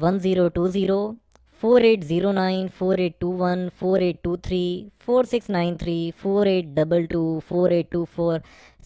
1020, 4809, 4821, 4823, 4693, 4822, 4824,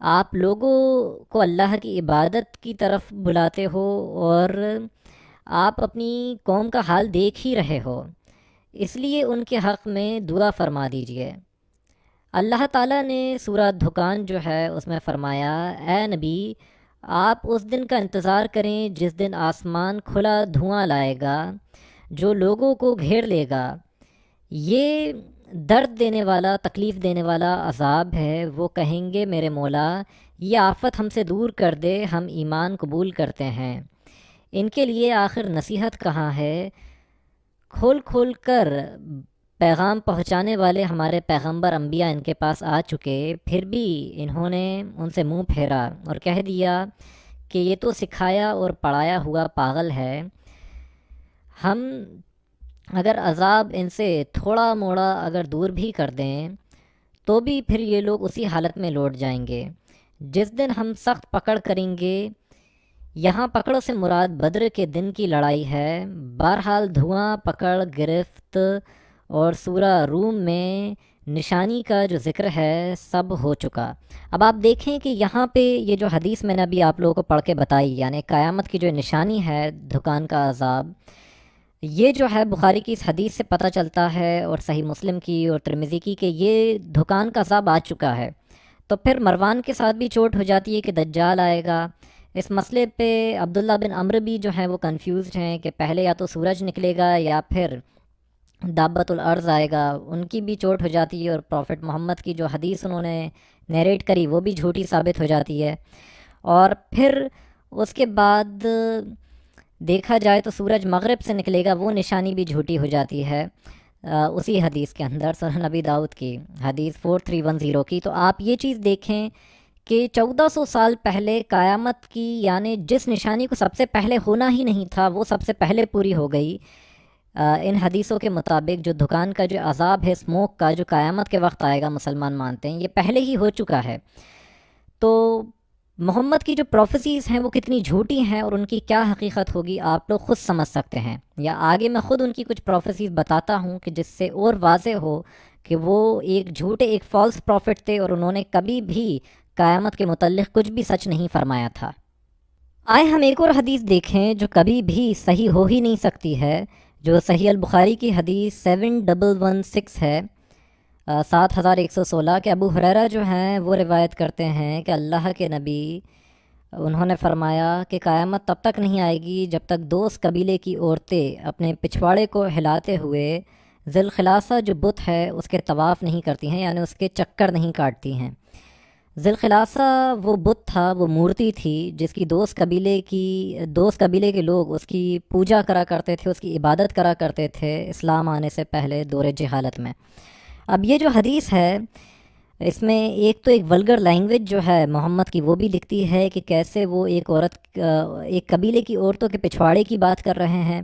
آپ لوگوں کو اللہ کی عبادت کی طرف بلاتے ہو اور آپ اپنی قوم کا حال دیکھ ہی رہے ہو، اس لیے ان کے حق میں دعا فرما دیجئے۔ اللہ تعالیٰ نے سورہ دھکان جو ہے اس میں فرمایا، اے نبی آپ اس دن کا انتظار کریں جس دن آسمان کھلا دھواں لائے گا جو لوگوں کو گھیر لے گا۔ یہ درد دینے والا، تکلیف دینے والا عذاب ہے۔ وہ کہیں گے میرے مولا یہ آفت ہم سے دور کر دے، ہم ایمان قبول کرتے ہیں۔ ان کے لیے آخر نصیحت کہاں ہے؟ کھول کھول کر پیغام پہنچانے والے ہمارے پیغمبر انبیاء ان کے پاس آ چکے، پھر بھی انہوں نے ان سے منہ پھیرا اور کہہ دیا کہ یہ تو سکھایا اور پڑھایا ہوا پاگل ہے۔ ہم اگر عذاب ان سے تھوڑا موڑا اگر دور بھی کر دیں تو بھی پھر یہ لوگ اسی حالت میں لوٹ جائیں گے۔ جس دن ہم سخت پکڑ کریں گے، یہاں پکڑوں سے مراد بدر کے دن کی لڑائی ہے۔ بہرحال دھواں، پکڑ، گرفت اور سورہ روم میں نشانی کا جو ذکر ہے سب ہو چکا۔ اب آپ دیکھیں کہ یہاں پہ یہ جو حدیث میں نے ابھی آپ لوگوں کو پڑھ کے بتائی، یعنی قیامت کی جو نشانی ہے دھکان کا عذاب، یہ جو ہے بخاری کی اس حدیث سے پتہ چلتا ہے اور صحیح مسلم کی اور ترمذی کی کہ یہ دھکان کا عذاب آ چکا ہے۔ تو پھر مروان کے ساتھ بھی چوٹ ہو جاتی ہے کہ دجال آئے گا۔ اس مسئلے پہ عبداللہ بن عمرو بھی جو ہیں وہ کنفیوزڈ ہیں کہ پہلے یا تو سورج نکلے گا یا پھر دابت الارض آئے گا، ان کی بھی چوٹ ہو جاتی ہے، اور پروفٹ محمد کی جو حدیث انہوں نے نیریٹ کری وہ بھی جھوٹی ثابت ہو جاتی ہے۔ اور پھر اس کے بعد دیکھا جائے تو سورج مغرب سے نکلے گا، وہ نشانی بھی جھوٹی ہو جاتی ہے اسی حدیث کے اندر، سنن نبی داؤد کی حدیث 4310 کی۔ تو آپ یہ چیز دیکھیں کہ 1400 سال پہلے قیامت کی، یعنی جس نشانی کو سب سے پہلے ہونا ہی نہیں تھا وہ سب سے پہلے پوری ہو گئی۔ ان حدیثوں کے مطابق جو دکان کا جو عذاب ہے اسموک کا، جو قیامت کے وقت آئے گا مسلمان مانتے ہیں، یہ پہلے ہی ہو چکا ہے۔ تو محمد کی جو پروفیسیز ہیں وہ کتنی جھوٹی ہیں اور ان کی کیا حقیقت ہوگی آپ لوگ خود سمجھ سکتے ہیں، یا آگے میں خود ان کی کچھ پروفیسیز بتاتا ہوں کہ جس سے اور واضح ہو کہ وہ ایک جھوٹے، ایک فالس پروفٹ تھے اور انہوں نے کبھی بھی قیامت کے متعلق کچھ بھی سچ نہیں فرمایا تھا۔ آئے ہم ایک اور حدیث دیکھیں جو کبھی بھی صحیح ہو ہی نہیں سکتی ہے، جو صحیح البخاری کی حدیث 7116 ہے، 7116، کہ ابو ہریرہ جو ہیں وہ روایت کرتے ہیں کہ اللہ کے نبی انہوں نے فرمایا کہ قیامت تب تک نہیں آئے گی جب تک دوست قبیلے کی عورتیں اپنے پچھواڑے کو ہلاتے ہوئے ذی الخلاصہ جو بت ہے اس کے طواف نہیں کرتی ہیں، یعنی اس کے چکر نہیں کاٹتی ہیں۔ ذی الخلاصہ وہ بت تھا، وہ مورتی تھی جس کی دوست قبیلے کے لوگ اس کی پوجا کرا کرتے تھے، اس کی عبادت کرا کرتے تھے اسلام آنے سے پہلے دور جہالت میں۔ اب یہ جو حدیث ہے اس میں ایک تو ایک ولگر لینگویج جو ہے محمد کی وہ بھی لکھتی ہے کہ کیسے وہ ایک قبیلے کی عورتوں کے پچھواڑے کی بات کر رہے ہیں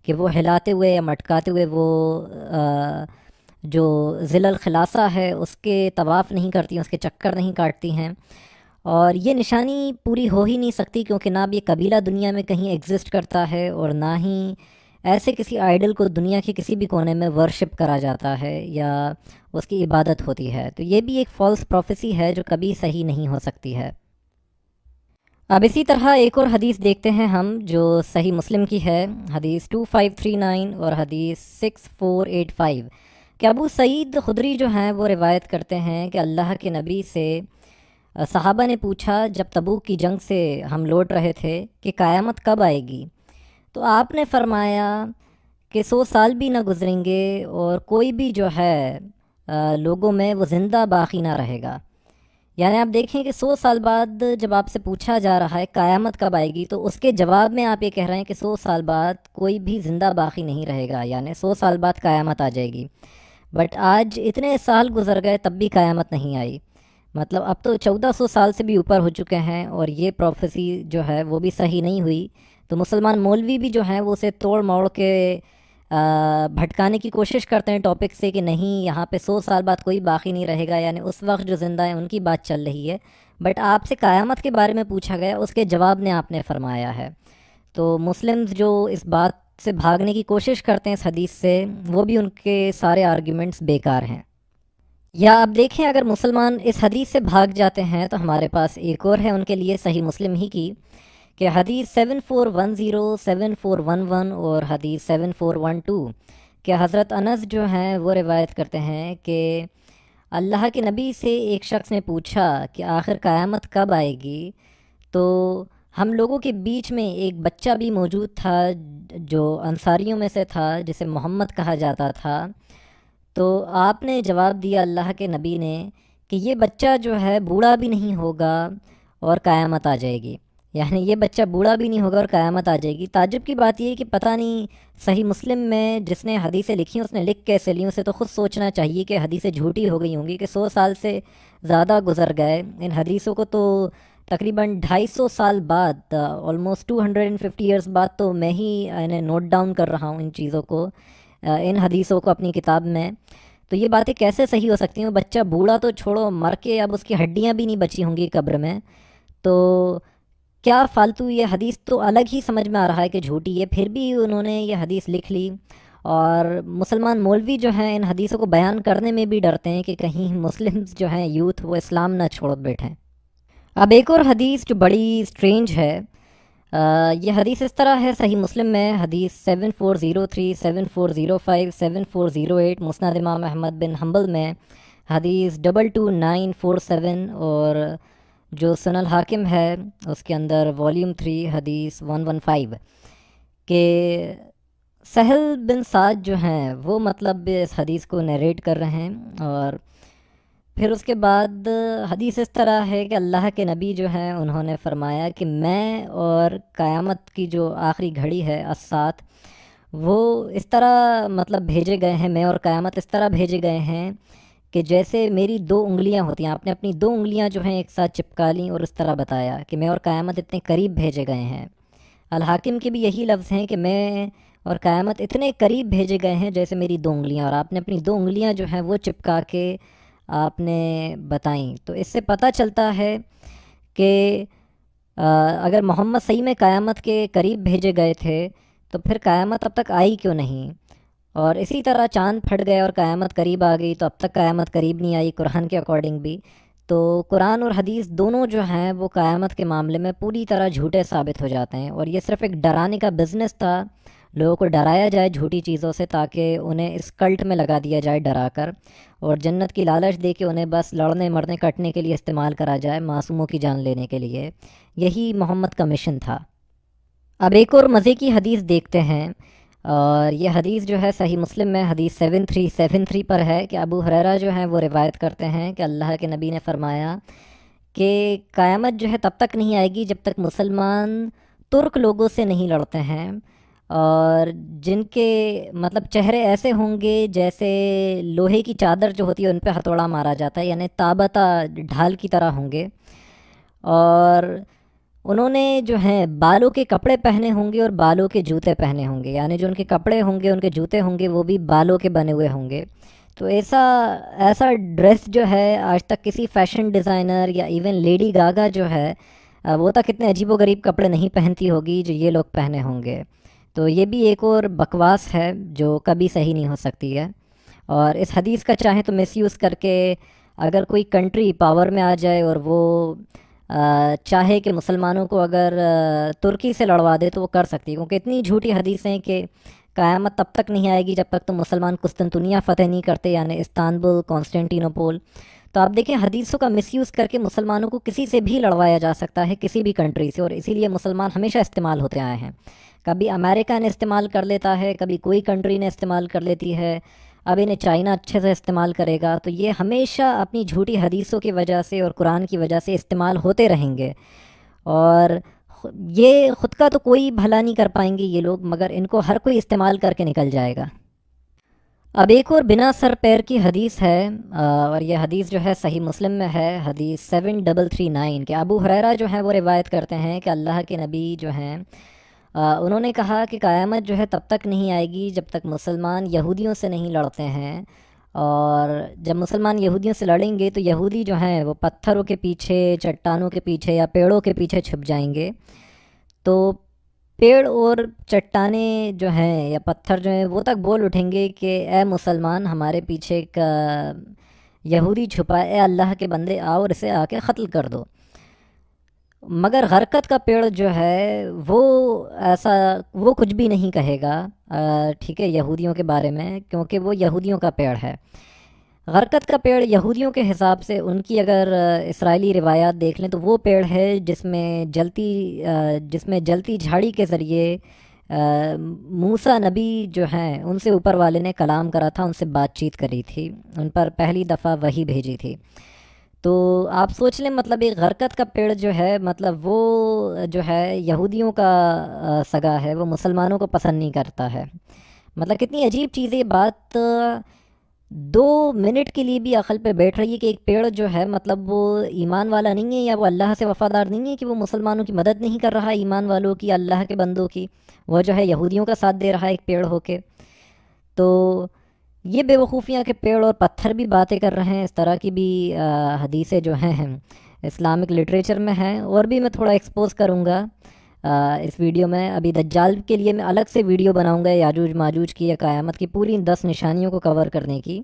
کہ وہ ہلاتے ہوئے یا مٹکاتے ہوئے وہ جو ذیل الخلاصہ ہے اس کے طواف نہیں کرتی ہیں، اس کے چکر نہیں کاٹتی ہیں، اور یہ نشانی پوری ہو ہی نہیں سکتی کیونکہ نہ اب یہ قبیلہ دنیا میں کہیں ایگزسٹ کرتا ہے اور نہ ہی ایسے کسی آئیڈل کو دنیا کے کسی بھی کونے میں ورشپ کرا جاتا ہے یا اس کی عبادت ہوتی ہے۔ تو یہ بھی ایک فالس پروفیسی ہے جو کبھی صحیح نہیں ہو سکتی ہے۔ اب اسی طرح ایک اور حدیث دیکھتے ہیں ہم جو صحیح مسلم کی ہے، حدیث 2539 اور حدیث 6485، کہ ابو سعید خدری جو ہیں وہ روایت کرتے ہیں کہ اللہ کے نبی سے صحابہ نے پوچھا جب تبوک کی جنگ سے ہم لوٹ رہے تھے کہ قیامت کب آئے گی، تو آپ نے فرمایا کہ 100 سال بھی نہ گزریں گے اور کوئی بھی جو ہے لوگوں میں وہ زندہ باقی نہ رہے گا۔ یعنی آپ دیکھیں کہ 100 سال بعد جب آپ سے پوچھا جا رہا ہے قیامت کب آئے گی، تو اس کے جواب میں آپ یہ کہہ رہے ہیں کہ 100 سال بعد کوئی بھی زندہ باقی نہیں رہے گا، یعنی 100 سال بعد قیامت آ جائے گی۔ بٹ آج اتنے سال گزر گئے تب بھی قیامت نہیں آئی، مطلب اب تو 1400 سال سے بھی اوپر ہو چکے ہیں اور یہ پروفیسی جو ہے وہ بھی صحیح نہیں ہوئی۔ تو مسلمان مولوی بھی جو ہیں وہ اسے توڑ موڑ کے بھٹکانے کی کوشش کرتے ہیں ٹاپک سے کہ نہیں یہاں پہ 100 سال بعد کوئی باقی نہیں رہے گا، یعنی اس وقت جو زندہ ہیں ان کی بات چل رہی ہے، بٹ آپ سے قیامت کے بارے میں پوچھا گیا، اس کے جواب میں آپ نے فرمایا ہے۔ تو مسلمز جو اس بات سے بھاگنے کی کوشش کرتے ہیں اس حدیث سے، وہ بھی ان کے سارے آرگیومنٹس بیکار ہیں۔ یا اب دیکھیں اگر مسلمان اس حدیث سے بھاگ جاتے ہیں تو ہمارے پاس ایک اور ہے ان کے لیے صحیح مسلم ہی کی، کہ حدیث 7410 7411 اور حدیث 7412 کہ حضرت انس جو ہیں وہ روایت کرتے ہیں کہ اللہ کے نبی سے ایک شخص نے پوچھا کہ آخر قیامت کب آئے گی، تو ہم لوگوں کے بیچ میں ایک بچہ بھی موجود تھا جو انصاریوں میں سے تھا، جسے محمد کہا جاتا تھا۔ تو آپ نے جواب دیا اللہ کے نبی نے کہ یہ بچہ جو ہے بوڑھا بھی نہیں ہوگا اور قیامت آ جائے گی، یعنی یہ بچہ بوڑھا بھی نہیں ہوگا اور قیامت آ جائے گی۔ تعجب کی بات یہ ہے کہ پتہ نہیں صحیح مسلم میں جس نے حدیثیں لکھی ہیں اس نے لکھ کیسے لی، اسے تو خود سوچنا چاہیے کہ حدیثیں جھوٹی ہو گئی ہوں گی، کہ 100 سال سے زیادہ گزر گئے ان حدیثوں کو، تو تقریباً 250 سال بعد، آلموسٹ 250 ایئرس بعد تو میں ہی انہیں نوٹ ڈاؤن کر رہا ہوں ان چیزوں کو، ان حدیثوں کو اپنی کتاب میں۔ تو یہ باتیں کیسے صحیح ہو سکتی ہیں؟ وہ بچہ بوڑھا تو چھوڑو، مر کے اب اس کی ہڈیاں بھی نہیں بچی ہوں گی قبر میں، تو کیا فالتو، یہ حدیث تو الگ ہی سمجھ میں آ رہا ہے کہ جھوٹی ہے، پھر بھی انہوں نے یہ حدیث لکھ لی۔ اور مسلمان مولوی جو ہیں ان حدیثوں کو بیان کرنے میں بھی ڈرتے ہیں کہ کہیں مسلم جو ہیں یوتھ وہ اسلام نہ چھوڑ بیٹھیں۔ اب ایک اور حدیث جو بڑی سٹرینج ہے، یہ حدیث اس طرح ہے صحیح مسلم میں، حدیث 7403 7405 7408، مسند امام احمد بن حنبل میں حدیث 22947، اور جو سنن الحاکم ہے اس کے اندر والیوم 3 حدیث 115، کہ سہل بن سعد جو ہیں وہ مطلب اس حدیث کو نیریٹ کر رہے ہیں، اور پھر اس کے بعد حدیث اس طرح ہے کہ اللہ کے نبی جو ہیں انہوں نے فرمایا کہ میں اور قیامت کی جو آخری گھڑی ہے الساعۃ، وہ اس طرح مطلب بھیجے گئے ہیں، میں اور قیامت اس طرح بھیجے گئے ہیں کہ جیسے میری 2 انگلیاں ہوتی ہیں، آپ نے اپنی 2 انگلیاں جو ہیں ایک ساتھ چپکا لیں، اور اس طرح بتایا کہ میں اور قیامت اتنے قریب بھیجے گئے ہیں۔ الحاکم کے بھی یہی لفظ ہیں کہ میں اور قیامت اتنے قریب بھیجے گئے ہیں جیسے میری 2 انگلیاں، اور آپ نے اپنی 2 انگلیاں جو ہیں وہ چپکا کے آپ نے بتائیں۔ تو اس سے پتہ چلتا ہے کہ اگر محمد صحیح میں قیامت کے قریب بھیجے گئے تھے تو پھر قیامت اب تک آئی کیوں نہیں؟ اور اسی طرح چاند پھٹ گئے اور قیامت قریب آ گئی تو اب تک قیامت قریب نہیں آئی قرآن کے اکارڈنگ بھی۔ تو قرآن اور حدیث دونوں جو ہیں وہ قیامت کے معاملے میں پوری طرح جھوٹے ثابت ہو جاتے ہیں، اور یہ صرف ایک ڈرانے کا بزنس تھا، لوگوں کو ڈرایا جائے جھوٹی چیزوں سے تاکہ انہیں اس کلٹ میں لگا دیا جائے ڈرا کر، اور جنت کی لالچ دے کے انہیں بس لڑنے مرنے کٹنے کے لیے استعمال کرا جائے، معصوموں کی جان لینے کے لیے۔ یہی محمد کا مشن تھا۔ اب ایک اور مزے کی حدیث دیکھتے ہیں، اور یہ حدیث جو ہے صحیح مسلم میں حدیث 7373 پر ہے کہ ابو ہریرہ جو ہیں وہ روایت کرتے ہیں کہ اللہ کے نبی نے فرمایا کہ قیامت جو ہے تب تک نہیں آئے گی جب تک مسلمان ترک لوگوں سے نہیں لڑتے ہیں، اور جن کے مطلب چہرے ایسے ہوں گے جیسے لوہے کی چادر جو ہوتی ہے ان پہ ہتھوڑا مارا جاتا ہے، یعنی تابتا ڈھال کی طرح ہوں گے، اور انہوں نے جو ہیں بالوں کے کپڑے پہنے ہوں گے اور بالوں کے جوتے پہنے ہوں گے، یعنی جو ان کے کپڑے ہوں گے ان کے جوتے ہوں گے وہ بھی بالوں کے بنے ہوئے ہوں گے۔ تو ایسا ایسا ڈریس جو ہے آج تک کسی فیشن ڈیزائنر یا ایون لیڈی گاگا جو ہے وہ تک اتنے عجیب و غریب کپڑے نہیں پہنتی ہوگی جو یہ لوگ پہنے ہوں گے۔ تو یہ بھی ایک اور بکواس ہے جو کبھی صحیح نہیں ہو سکتی ہے، اور اس حدیث کا چاہیں تو مس یوز کر کے اگر کوئی کنٹری پاور میں آ جائے اور وہ چاہے کہ مسلمانوں کو اگر ترکی سے لڑوا دے تو وہ کر سکتی ہے، کیونکہ اتنی جھوٹی حدیثیں کہ قیامت تب تک نہیں آئے گی جب تک تو مسلمان قسطنطنیہ فتح نہیں کرتے، یعنی استانبول، کانسٹینٹینوپول۔ تو آپ دیکھیں حدیثوں کا مس یوز کر کے مسلمانوں کو کسی سے بھی لڑوایا جا سکتا ہے، کسی بھی کنٹری سے، اور اسی لیے مسلمان ہمیشہ استعمال ہوتے آئے ہیں۔ کبھی امریکہ نے استعمال کر لیتا ہے، کبھی کوئی کنٹری نے استعمال کر لیتی ہے، اب انہیں چائنا اچھے سے استعمال کرے گا، تو یہ ہمیشہ اپنی جھوٹی حدیثوں کی وجہ سے اور قرآن کی وجہ سے استعمال ہوتے رہیں گے، اور یہ خود کا تو کوئی بھلا نہیں کر پائیں گے یہ لوگ، مگر ان کو ہر کوئی استعمال کر کے نکل جائے گا۔ اب ایک اور بنا سر پیر کی حدیث ہے، اور یہ حدیث جو ہے صحیح مسلم میں ہے حدیث 7339، کہ ابو ہریرہ جو ہیں وہ روایت کرتے ہیں کہ اللہ کے نبی جو ہیں انہوں نے کہا کہ قیامت جو ہے تب تک نہیں آئے گی جب تک مسلمان یہودیوں سے نہیں لڑتے ہیں، اور جب مسلمان یہودیوں سے لڑیں گے تو یہودی جو ہیں وہ پتھروں کے پیچھے، چٹانوں کے پیچھے یا پیڑوں کے پیچھے چھپ جائیں گے، تو پیڑ اور چٹانیں جو ہیں یا پتھر جو ہیں وہ تک بول اٹھیں گے کہ اے مسلمان ہمارے پیچھے یہودی چھپائے، اے اللہ کے بندے آؤ اور اسے آ کے قتل کر دو۔ مگر غرقت کا پیڑ جو ہے وہ ایسا، وہ کچھ بھی نہیں کہے گا ٹھیک ہے یہودیوں کے بارے میں، کیونکہ وہ یہودیوں کا پیڑ ہے۔ غرقت کا پیڑ یہودیوں کے حساب سے، ان کی اگر اسرائیلی روایات دیکھ لیں تو وہ پیڑ ہے جس میں جلتی جھاڑی کے ذریعے موسیٰ نبی جو ہیں ان سے اوپر والے نے کلام کرا تھا، ان سے بات چیت کری تھی، ان پر پہلی دفعہ وحی بھیجی تھی۔ تو آپ سوچ لیں، مطلب ایک غرقت کا پیڑ جو ہے، مطلب وہ جو ہے یہودیوں کا سگا ہے، وہ مسلمانوں کو پسند نہیں کرتا ہے۔ مطلب کتنی عجیب چیز ہے یہ بات، 2 منٹ کے لیے بھی عقل پہ بیٹھ رہی ہے کہ ایک پیڑ جو ہے مطلب وہ ایمان والا نہیں ہے، یا وہ اللہ سے وفادار نہیں ہے، کہ وہ مسلمانوں کی مدد نہیں کر رہا ہے، ایمان والوں کی، اللہ کے بندوں کی، وہ جو ہے یہودیوں کا ساتھ دے رہا ہے ایک پیڑ ہو کے۔ تو یہ بے وقوفیاں کہ پیڑ اور پتھر بھی باتیں کر رہے ہیں، اس طرح کی بھی حدیثیں جو ہیں اسلامک لٹریچر میں ہیں، اور بھی میں تھوڑا ایکسپوز کروں گا اس ویڈیو میں۔ ابھی دجال کے لیے میں الگ سے ویڈیو بناؤں گا، یاجوج ماجوج کی یا قیامت کی پوری 10 نشانیوں کو کور کرنے کی۔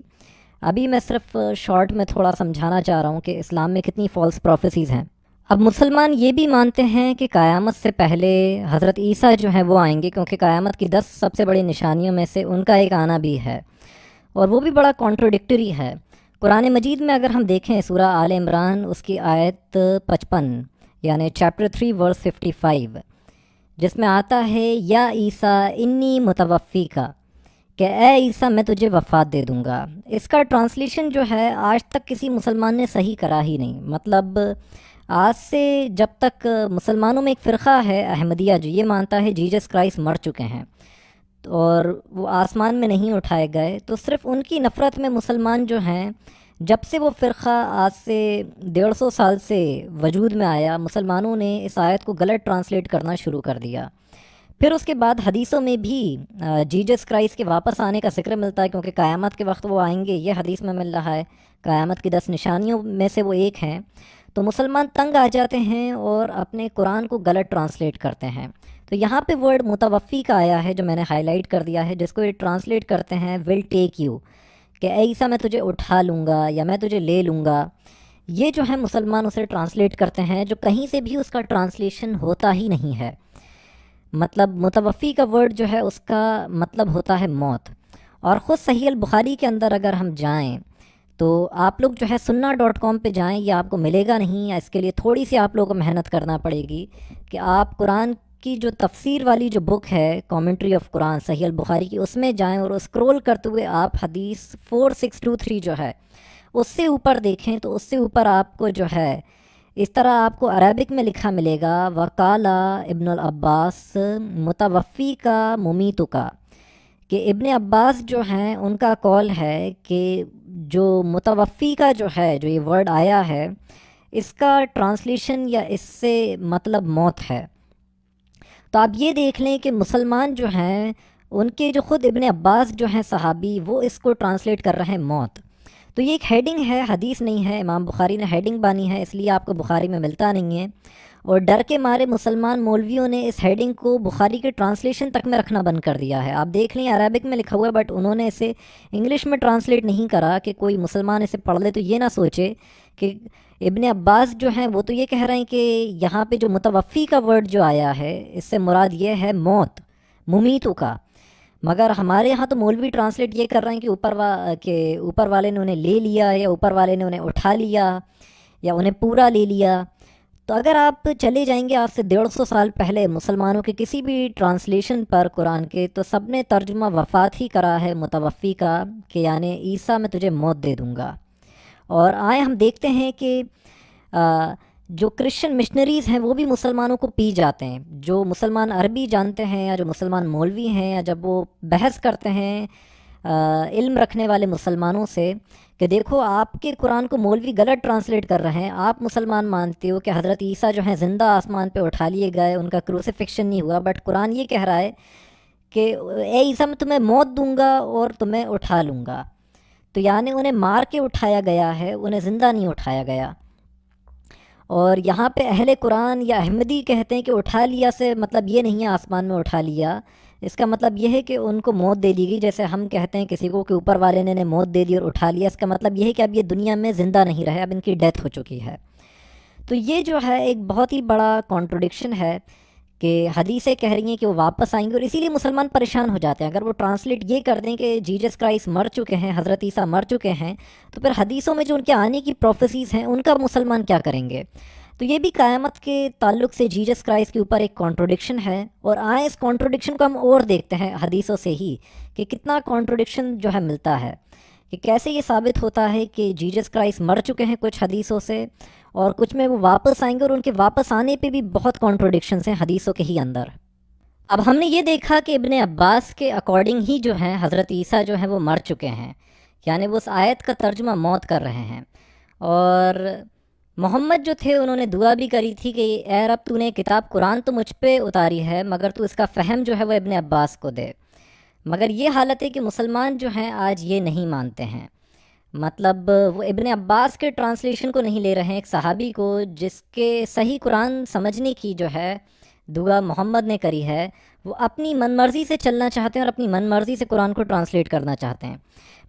ابھی میں صرف شارٹ میں تھوڑا سمجھانا چاہ رہا ہوں کہ اسلام میں کتنی فالس پروفیسیز ہیں۔ اب مسلمان یہ بھی مانتے ہیں کہ قیامت سے پہلے حضرت عیسیٰ جو ہیں وہ آئیں گے، کیونکہ قیامت کی 10 سب سے بڑی نشانیوں میں سے ان کا ایک آنا بھی ہے، اور وہ بھی بڑا کانٹروڈکٹری ہے۔ قرآن مجید میں اگر ہم دیکھیں سورہ آل عمران، اس کی آیت 55 یعنی چیپٹر 3 ورس 55، جس میں آتا ہے یا عیسیٰ انی متوفی کا، کہ اے عیسیٰ میں تجھے وفات دے دوں گا۔ اس کا ٹرانسلیشن جو ہے آج تک کسی مسلمان نے صحیح کرا ہی نہیں۔ مطلب آج سے جب تک مسلمانوں میں ایک فرقہ ہے احمدیہ جو یہ مانتا ہے جیزس کرائسٹ مر چکے ہیں اور وہ آسمان میں نہیں اٹھائے گئے، تو صرف ان کی نفرت میں مسلمان جو ہیں، جب سے وہ فرقہ آج سے 150 سال سے وجود میں آیا، مسلمانوں نے اس آیت کو غلط ٹرانسلیٹ کرنا شروع کر دیا۔ پھر اس کے بعد حدیثوں میں بھی جیزس کرائسٹ کے واپس آنے کا ذکر ملتا ہے، کیونکہ قیامت کے وقت وہ آئیں گے، یہ حدیث میں مل رہا ہے، قیامت کی 10 نشانیوں میں سے وہ ایک ہیں۔ تو مسلمان تنگ آ جاتے ہیں اور اپنے قرآن کو غلط ٹرانسلیٹ کرتے ہیں۔ تو یہاں پہ ورڈ متوفی کا آیا ہے جو میں نے ہائی لائٹ کر دیا ہے، جس کو یہ ٹرانسلیٹ کرتے ہیں ول ٹیک یو، کہ اے عیسیٰ میں تجھے اٹھا لوں گا یا میں تجھے لے لوں گا۔ یہ جو ہے مسلمان اسے ٹرانسلیٹ کرتے ہیں، جو کہیں سے بھی اس کا ٹرانسلیشن ہوتا ہی نہیں ہے۔ مطلب متوفی کا ورڈ جو ہے اس کا مطلب ہوتا ہے موت۔ اور خود صحیح البخاری کے اندر اگر ہم جائیں تو آپ لوگ جو ہے sunna.com پہ جائیں، یہ آپ کو ملے گا نہیں، یا اس کے لیے تھوڑی سی آپ لوگوں کو محنت کرنا پڑے گی کہ آپ قرآن کی جو تفسیر والی جو بک ہے کامنٹری آف قرآن صحیح البخاری کی، اس میں جائیں اور اسکرول کرتے ہوئے آپ حدیث 4623 جو ہے اس سے اوپر دیکھیں، تو اس سے اوپر آپ کو جو ہے اس طرح آپ کو عربک میں لکھا ملے گا وقالا ابن العباس متوفی کا ممیتو کا، کہ ابن عباس جو ہیں ان کا قول ہے کہ جو متوفی کا جو ہے، جو یہ ورڈ آیا ہے، اس کا ٹرانسلیشن یا اس سے مطلب موت ہے۔ تو آپ یہ دیکھ لیں کہ مسلمان جو ہیں ان کے جو خود ابن عباس جو ہیں صحابی، وہ اس کو ٹرانسلیٹ کر رہے ہیں موت۔ تو یہ ایک ہیڈنگ ہے، حدیث نہیں ہے، امام بخاری نے ہیڈنگ بانی ہے، اس لیے آپ کو بخاری میں ملتا نہیں ہے، اور ڈر کے مارے مسلمان مولویوں نے اس ہیڈنگ کو بخاری کے ٹرانسلیشن تک میں رکھنا بند کر دیا ہے۔ آپ دیکھ لیں عربک میں لکھا ہوا ہے، بٹ انہوں نے اسے انگلش میں ٹرانسلیٹ نہیں کرا کہ کوئی مسلمان اسے پڑھ لے تو یہ نہ سوچے کہ ابن عباس جو ہیں وہ تو یہ کہہ رہے ہیں کہ یہاں پہ جو متوفی کا ورڈ جو آیا ہے اس سے مراد یہ ہے موت، ممیتو کا، مگر ہمارے یہاں تو مولوی ٹرانسلیٹ یہ کر رہے ہیں کہ اوپر والے نے انہیں لے لیا، یا اوپر والے نے انہیں اٹھا لیا، یا انہیں پورا لے لیا۔ تو اگر آپ چلے جائیں گے آج سے 150 سال پہلے مسلمانوں کے کسی بھی ٹرانسلیشن پر قرآن کے، تو سب نے ترجمہ وفات ہی کرا ہے متوفی کا، کہ یعنی عیسیٰ میں تجھے موت دے دوں گا۔ اور آئے ہم دیکھتے ہیں کہ جو کرسچن مشنریز ہیں وہ بھی مسلمانوں کو پی جاتے ہیں، جو مسلمان عربی جانتے ہیں یا جو مسلمان مولوی ہیں، یا جب وہ بحث کرتے ہیں علم رکھنے والے مسلمانوں سے کہ دیکھو آپ کے قرآن کو مولوی غلط ٹرانسلیٹ کر رہے ہیں، آپ مسلمان مانتے ہو کہ حضرت عیسیٰ جو ہیں زندہ آسمان پہ اٹھا لیے گئے، ان کا کروسیفکشن نہیں ہوا، بٹ قرآن یہ کہہ رہا ہے کہ اے عیسیٰ میں تمہیں موت دوں گا اور تمہیں اٹھا لوں گا۔ تو یعنی انہیں مار کے اٹھایا گیا ہے، انہیں زندہ نہیں اٹھایا گیا۔ اور یہاں پہ اہل قرآن یا احمدی کہتے ہیں کہ اٹھا لیا سے مطلب یہ نہیں ہے آسمان میں اٹھا لیا، اس کا مطلب یہ ہے کہ ان کو موت دے دی گئی، جیسے ہم کہتے ہیں کسی کو کہ اوپر والے نے موت دے دی اور اٹھا لیا، اس کا مطلب یہ ہے کہ اب یہ دنیا میں زندہ نہیں رہے، اب ان کی ڈیتھ ہو چکی ہے۔ تو یہ جو ہے ایک بہت ہی بڑا کانٹروڈکشن ہے کہ حدیثیں کہہ رہی ہیں کہ وہ واپس آئیں گے، اور اسی لیے مسلمان پریشان ہو جاتے ہیں۔ اگر وہ ٹرانسلیٹ یہ کر دیں کہ جیزس کرائسٹ مر چکے ہیں، حضرت عیسیٰ مر چکے ہیں، تو پھر حدیثوں میں جو ان کے آنے کی پروفیسیز ہیں ان کا مسلمان کیا کریں گے؟ تو یہ بھی قیامت کے تعلق سے جیزس کرائسٹ کے اوپر ایک کانٹروڈکشن ہے، اور آئیں اس کانٹروڈکشن کو ہم اور دیکھتے ہیں حدیثوں سے ہی کہ کتنا کانٹروڈکشن جو ہے ملتا ہے، کہ کیسے یہ ثابت ہوتا ہے کہ جیزس کرائسٹ مر چکے ہیں کچھ حدیثوں سے، اور کچھ میں وہ واپس آئیں گے، اور ان کے واپس آنے پہ بھی بہت کانٹروڈکشنز ہیں حدیثوں کے ہی اندر۔ اب ہم نے یہ دیکھا کہ ابن عباس کے اکارڈنگ ہی جو ہیں حضرت عیسیٰ جو ہیں وہ مر چکے ہیں، یعنی وہ اس آیت کا ترجمہ موت کر رہے ہیں، اور محمد جو تھے انہوں نے دعا بھی کری تھی کہ اے رب تو نے کتاب قرآن تو مجھ پہ اتاری ہے، مگر تو اس کا فہم جو ہے وہ ابن عباس کو دے۔ مگر یہ حالت ہے کہ مسلمان جو ہیں آج یہ نہیں مانتے ہیں، مطلب وہ ابن عباس کے ٹرانسلیشن کو نہیں لے رہے ہیں، ایک صحابی کو جس کے صحیح قرآن سمجھنے کی جو ہے دعا محمد نے کری ہے، وہ اپنی من مرضی سے چلنا چاہتے ہیں اور اپنی من مرضی سے قرآن کو ٹرانسلیٹ کرنا چاہتے ہیں۔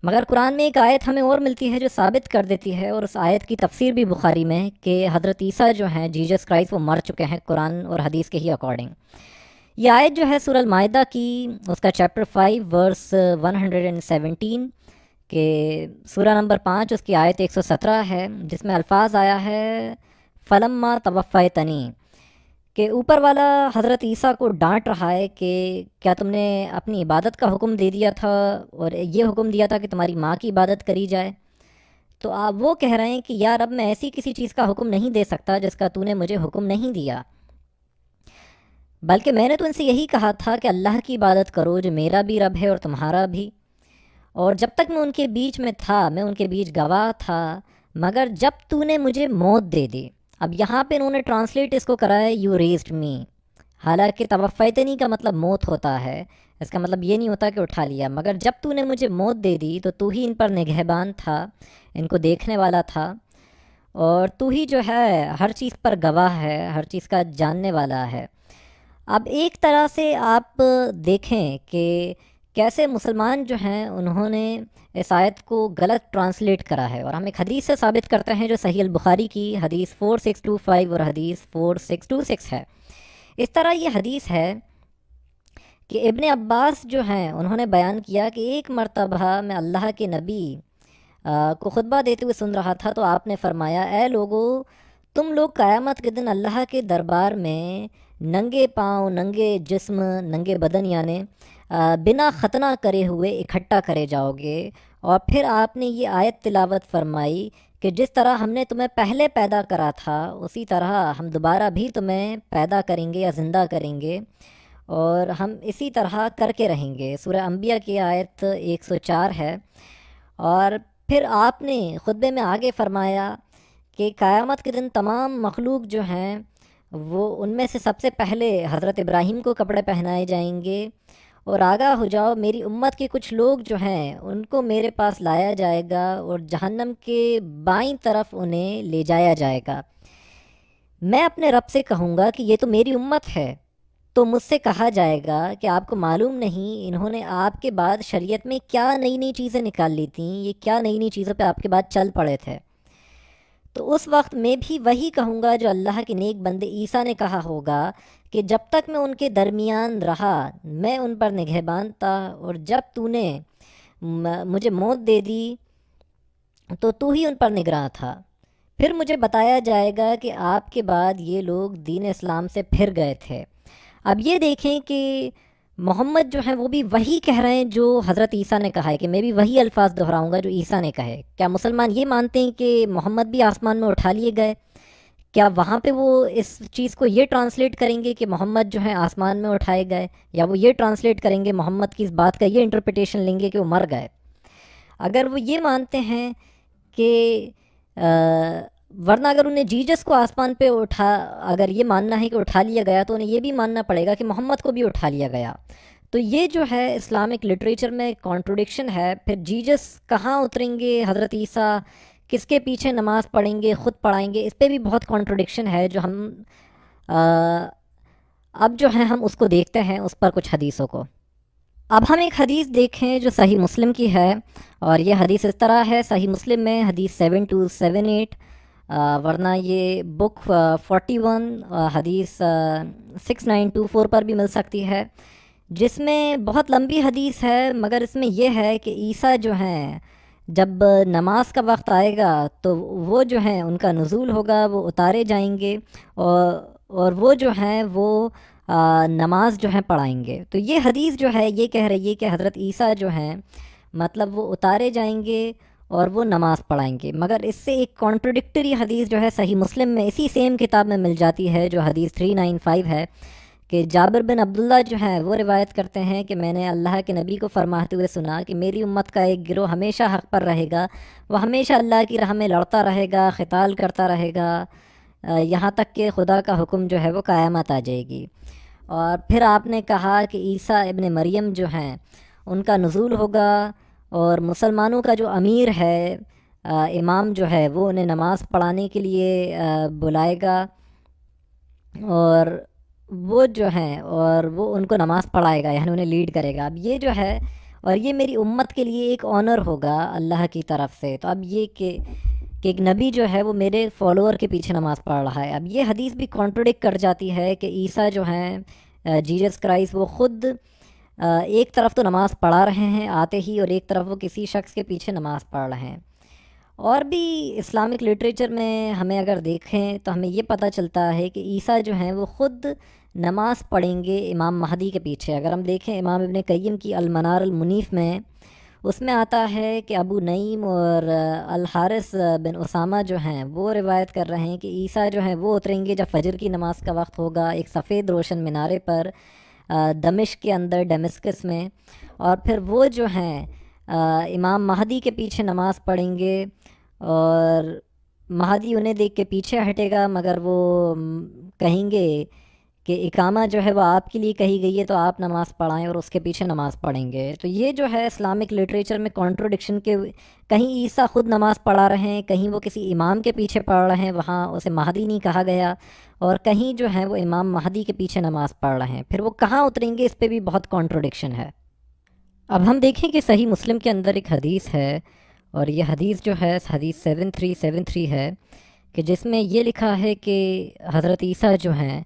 مگر قرآن میں ایک آیت ہمیں اور ملتی ہے جو ثابت کر دیتی ہے، اور اس آیت کی تفسیر بھی بخاری میں ہے کہ حضرت عیسیٰ جو ہیں جیزس کرائسٹ وہ مر چکے ہیں قرآن اور حدیث کے ہی اکارڈنگ۔ یہ آیت جو ہے سورہ المائدہ کی اس کا چیپٹر 5 ورس 117 کہ سورہ نمبر 5 اس کی آیت 117 ہے، جس میں الفاظ آیا ہے فلما توفیتنی، کہ اوپر والا حضرت عیسیٰ کو ڈانٹ رہا ہے کہ کیا تم نے اپنی عبادت کا حکم دے دیا تھا اور یہ حکم دیا تھا کہ تمہاری ماں کی عبادت کری جائے؟ تو آپ وہ کہہ رہے ہیں کہ یا رب میں ایسی کسی چیز کا حکم نہیں دے سکتا جس کا تو نے مجھے حکم نہیں دیا، بلکہ میں نے تو ان سے یہی کہا تھا کہ اللہ کی عبادت کرو جو میرا بھی رب ہے اور تمہارا بھی، اور جب تک میں ان کے بیچ میں تھا میں ان کے بیچ گواہ تھا، مگر جب تو نے مجھے موت دے دی۔ اب یہاں پہ انہوں نے ٹرانسلیٹ اس کو کرا ہے یو ریزڈ می، حالانکہ توفیتنی کا مطلب موت ہوتا ہے، اس کا مطلب یہ نہیں ہوتا کہ اٹھا لیا، مگر جب تو نے مجھے موت دے دی تو تو ہی ان پر نگہبان تھا، ان کو دیکھنے والا تھا، اور تو ہی جو ہے ہر چیز پر گواہ ہے، ہر چیز کا جاننے والا ہے۔ اب ایک طرح سے آپ دیکھیں کہ کیسے مسلمان جو ہیں انہوں نے اس آیت کو غلط ٹرانسلیٹ کرا ہے، اور ہم ایک حدیث سے ثابت کرتے ہیں جو صحیح البخاری کی حدیث 4625 اور حدیث 4626 ہے۔ اس طرح یہ حدیث ہے کہ ابن عباس جو ہیں انہوں نے بیان کیا کہ ایک مرتبہ میں اللہ کے نبی کو خطبہ دیتے ہوئے سن رہا تھا، تو آپ نے فرمایا اے لوگو، تم لوگ قیامت کے دن اللہ کے دربار میں ننگے پاؤں، ننگے جسم، ننگے بدن، یعنی بنا ختنہ کرے ہوئے اکٹھا کرے جاؤ گے، اور پھر آپ نے یہ آیت تلاوت فرمائی کہ جس طرح ہم نے تمہیں پہلے پیدا کرا تھا اسی طرح ہم دوبارہ بھی تمہیں پیدا کریں گے یا زندہ کریں گے، اور ہم اسی طرح کر کے رہیں گے۔ سورہ انبیاء کی آیت 104 ہے۔ اور پھر آپ نے خطبے میں آگے فرمایا کہ قیامت کے دن تمام مخلوق جو ہیں وہ ان میں سے سب سے پہلے حضرت ابراہیم کو کپڑے پہنائے جائیں گے، اور آگاہ ہو جاؤ میری امت کے کچھ لوگ جو ہیں ان کو میرے پاس لایا جائے گا اور جہنم کے بائیں طرف انہیں لے جایا جائے گا۔ میں اپنے رب سے کہوں گا کہ یہ تو میری امت ہے، تو مجھ سے کہا جائے گا کہ آپ کو معلوم نہیں انہوں نے آپ کے بعد شریعت میں کیا نئی نئی چیزیں نکال لی تھیں، یہ کیا نئی نئی چیزوں پہ آپ کے بعد چل پڑے تھے۔ تو اس وقت میں بھی وہی کہوں گا جو اللہ کے نیک بندے عیسیٰ نے کہا ہوگا کہ جب تک میں ان کے درمیان رہا میں ان پر نگہبان تھا، اور جب تو نے مجھے موت دے دی تو ہی ان پر نگراں تھا۔ پھر مجھے بتایا جائے گا کہ آپ کے بعد یہ لوگ دین اسلام سے پھر گئے تھے۔ اب یہ دیکھیں کہ محمد جو ہیں وہ بھی وہی کہہ رہے ہیں جو حضرت عیسیٰ نے کہا ہے، کہ میں بھی وہی الفاظ دہراؤں گا جو عیسیٰ نے کہے۔ کیا مسلمان یہ مانتے ہیں کہ محمد بھی آسمان میں اٹھا لیے گئے؟ کیا وہاں پہ وہ اس چیز کو یہ ٹرانسلیٹ کریں گے کہ محمد جو ہیں آسمان میں اٹھائے گئے، یا وہ یہ ٹرانسلیٹ کریں گے محمد کی اس بات کا یہ انٹرپریٹیشن لیں گے کہ وہ مر گئے؟ اگر وہ یہ مانتے ہیں کہ ورنہ اگر انہیں جیزس کو آسمان پہ اگر یہ ماننا ہے کہ اٹھا لیا گیا تو انہیں یہ بھی ماننا پڑے گا کہ محمد کو بھی اٹھا لیا گیا۔ تو یہ جو ہے اسلامک لٹریچر میں کانٹروڈکشن ہے۔ پھر جیزس کہاں اتریں گے، حضرت عیسیٰ کس کے پیچھے نماز پڑھیں گے، خود پڑھائیں گے، اس پہ بھی بہت کانٹروڈکشن ہے جو ہم اب جو ہے ہم اس کو دیکھتے ہیں، اس پر کچھ حدیثوں کو۔ اب ہم ایک حدیث دیکھیں جو صحیح مسلم کی ہے، اور یہ حدیث اس طرح ہے صحیح مسلم میں حدیث 7278، ورنہ یہ بک 41 حدیث 6924 پر بھی مل سکتی ہے، جس میں بہت لمبی حدیث ہے، مگر اس میں یہ ہے کہ عیسیٰ جو ہیں جب نماز کا وقت آئے گا تو وہ جو ہیں ان کا نزول ہوگا، وہ اتارے جائیں گے، اور وہ جو ہیں وہ نماز جو ہے پڑھائیں گے۔ تو یہ حدیث جو ہے یہ کہہ رہی ہے کہ حضرت عیسیٰ جو ہیں مطلب وہ اتارے جائیں گے اور وہ نماز پڑھائیں گے، مگر اس سے ایک کانٹرڈکٹری حدیث جو ہے صحیح مسلم میں اسی سیم کتاب میں مل جاتی ہے، جو حدیث 395 ہے، کہ جابر بن عبداللہ جو ہیں وہ روایت کرتے ہیں کہ میں نے اللہ کے نبی کو فرماتے ہوئے سنا کہ میری امت کا ایک گروہ ہمیشہ حق پر رہے گا، وہ ہمیشہ اللہ کی راہ میں لڑتا رہے گا، قتال کرتا رہے گا، یہاں تک کہ خدا کا حکم جو ہے وہ قیامت آ جائے گی۔ اور پھر آپ نے کہا کہ عیسیٰ ابن مریم جو ہیں ان کا نزول ہوگا، اور مسلمانوں کا جو امیر ہے، امام جو ہے وہ انہیں نماز پڑھانے کے لیے بلائے گا، اور وہ جو ہیں اور وہ ان کو نماز پڑھائے گا، یعنی انہیں لیڈ کرے گا۔ اب یہ جو ہے، اور یہ میری امت کے لیے ایک آنر ہوگا اللہ کی طرف سے۔ تو اب یہ کہ ایک نبی جو ہے وہ میرے فالوور کے پیچھے نماز پڑھ رہا ہے۔ اب یہ حدیث بھی کانٹرڈکٹ کر جاتی ہے کہ عیسیٰ جو ہیں جیزس کرائسٹ وہ خود ایک طرف تو نماز پڑھا رہے ہیں آتے ہی، اور ایک طرف وہ کسی شخص کے پیچھے نماز پڑھ رہے ہیں۔ اور بھی اسلامک لٹریچر میں ہمیں اگر دیکھیں تو ہمیں یہ پتہ چلتا ہے کہ عیسیٰ جو ہیں وہ خود نماز پڑھیں گے امام مہدی کے پیچھے۔ اگر ہم دیکھیں امام ابن قیم کی المنار المنیف میں، اس میں آتا ہے کہ ابو نعیم اور الحارث بن اسامہ جو ہیں وہ روایت کر رہے ہیں کہ عیسیٰ جو ہیں وہ اتریں گے جب فجر کی نماز کا وقت ہوگا ایک سفید روشن مینارے پر دمشق کے اندر، ڈیمسکس میں، اور پھر وہ جو ہیں امام مہدی کے پیچھے نماز پڑھیں گے، اور مہدی انہیں دیکھ کے پیچھے ہٹے گا، مگر وہ کہیں گے کہ اقامہ جو ہے وہ آپ کے لیے کہی گئی ہے تو آپ نماز پڑھائیں، اور اس کے پیچھے نماز پڑھیں گے۔ تو یہ جو ہے اسلامک لٹریچر میں کانٹرڈکشن کے، کہیں عیسیٰ خود نماز پڑھا رہے ہیں، کہیں وہ کسی امام کے پیچھے پڑھ رہے ہیں، وہاں اسے مہدی نہیں کہا گیا، اور کہیں جو ہے وہ امام مہدی کے پیچھے نماز پڑھ رہے ہیں۔ پھر وہ کہاں اتریں گے اس پہ بھی بہت کانٹرڈکشن ہے۔ اب ہم دیکھیں کہ صحیح مسلم کے اندر ایک حدیث ہے، اور یہ حدیث جو ہے حدیث 7373 ہے، کہ جس میں یہ لکھا ہے کہ حضرت عیسیٰ جو ہیں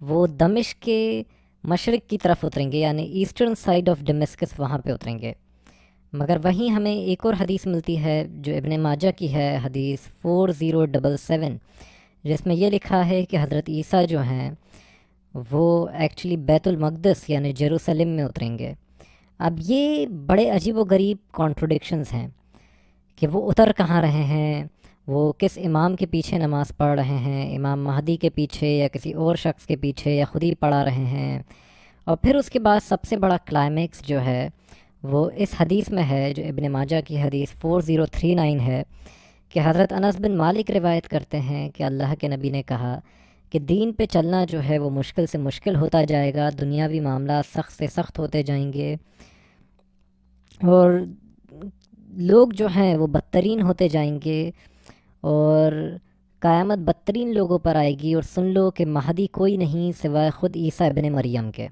وہ دمشق کے مشرق کی طرف اتریں گے، یعنی ایسٹرن سائڈ آف ڈمسکس، وہاں پہ اتریں گے۔ مگر وہیں ہمیں ایک اور حدیث ملتی ہے جو ابن ماجہ کی ہے، حدیث 4077، جس میں یہ لکھا ہے کہ حضرت عیسیٰ جو ہیں وہ ایکچولی بیت المقدس یعنی جیروسلم میں اتریں گے۔ اب یہ بڑے عجیب و غریب کانٹرڈکشنز ہیں کہ وہ اتر کہاں رہے ہیں، وہ کس امام کے پیچھے نماز پڑھ رہے ہیں، امام مہدی کے پیچھے یا کسی اور شخص کے پیچھے، یا خود ہی پڑھا رہے ہیں۔ اور پھر اس کے بعد سب سے بڑا کلائمیکس جو ہے وہ اس حدیث میں ہے جو ابن ماجہ کی حدیث 4039 ہے، کہ حضرت انس بن مالک روایت کرتے ہیں کہ اللہ کے نبی نے کہا کہ دین پہ چلنا جو ہے وہ مشکل سے مشکل ہوتا جائے گا، دنیاوی معاملات سخت سے سخت ہوتے جائیں گے، اور لوگ جو ہیں وہ بدترین ہوتے جائیں گے، اور قیامت بدترین لوگوں پر آئے گی، اور سن لو کہ مہدی کوئی نہیں سوائے خود عیسیٰ ابن مریم کے۔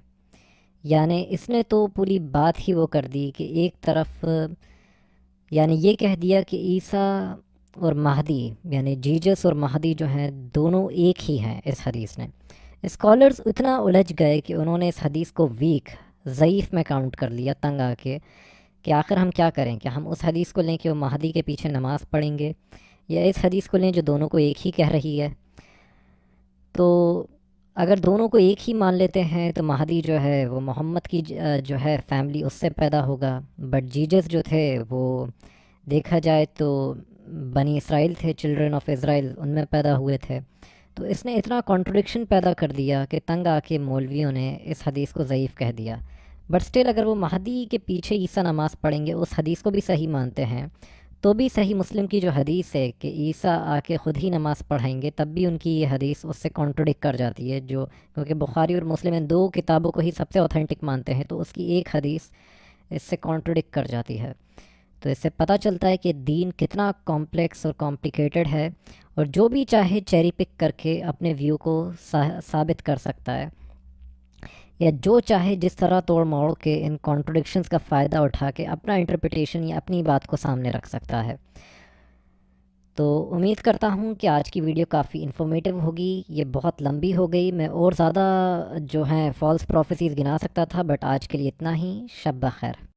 یعنی اس نے تو پوری بات ہی وہ کر دی کہ ایک طرف یعنی یہ کہہ دیا کہ عیسیٰ اور مہدی یعنی جیجس اور مہدی جو ہیں دونوں ایک ہی ہیں۔ اس حدیث نے اسکالرز اتنا الجھ گئے کہ انہوں نے اس حدیث کو ویک، ضعیف میں کاؤنٹ کر لیا، تنگ آ کے، کہ آخر ہم کیا کریں، کہ ہم اس حدیث کو لیں کہ وہ مہدی کے پیچھے نماز پڑھیں گے، یا اس حدیث کو لیں جو دونوں کو ایک ہی کہہ رہی ہے۔ تو اگر دونوں کو ایک ہی مان لیتے ہیں تو مہدی جو ہے وہ محمد کی جو ہے فیملی اس سے پیدا ہوگا، بٹ جیجس جو تھے وہ دیکھا جائے تو بنی اسرائیل تھے، چلڈرن آف اسرائیل، ان میں پیدا ہوئے تھے۔ تو اس نے اتنا کانٹرڈکشن پیدا کر دیا کہ تنگ آ کے مولویوں نے اس حدیث کو ضعیف کہہ دیا۔ بٹ سٹل اگر وہ مہدی کے پیچھے عیسیٰ نماز پڑھیں گے، اس حدیث کو بھی صحیح مانتے ہیں، تو بھی صحیح مسلم کی جو حدیث ہے کہ عیسیٰ آ کے خود ہی نماز پڑھائیں گے، تب بھی ان کی یہ حدیث اس سے کانٹرڈکٹ کر جاتی ہے، جو کیونکہ بخاری اور مسلم ان دو کتابوں کو ہی سب سے اوتھینٹک مانتے ہیں، تو اس کی ایک حدیث اس سے کانٹرڈکٹ کر جاتی ہے۔ تو اس سے پتہ چلتا ہے کہ دین کتنا کمپلیکس اور کمپلیکیٹڈ ہے، اور جو بھی چاہے چیری پک کر کے اپنے ویو کو ثابت کر سکتا ہے۔ یا جو چاہے جس طرح توڑ موڑ کے ان کانٹرڈکشنز کا فائدہ اٹھا کے اپنا انٹرپریٹیشن یا اپنی بات کو سامنے رکھ سکتا ہے۔ تو امید کرتا ہوں کہ آج کی ویڈیو کافی انفارمیٹیو ہوگی۔ یہ بہت لمبی ہو گئی، میں اور زیادہ جو ہیں فالس پروفیسیز گنا سکتا تھا، بٹ آج کے لیے اتنا ہی۔ شب بخیر۔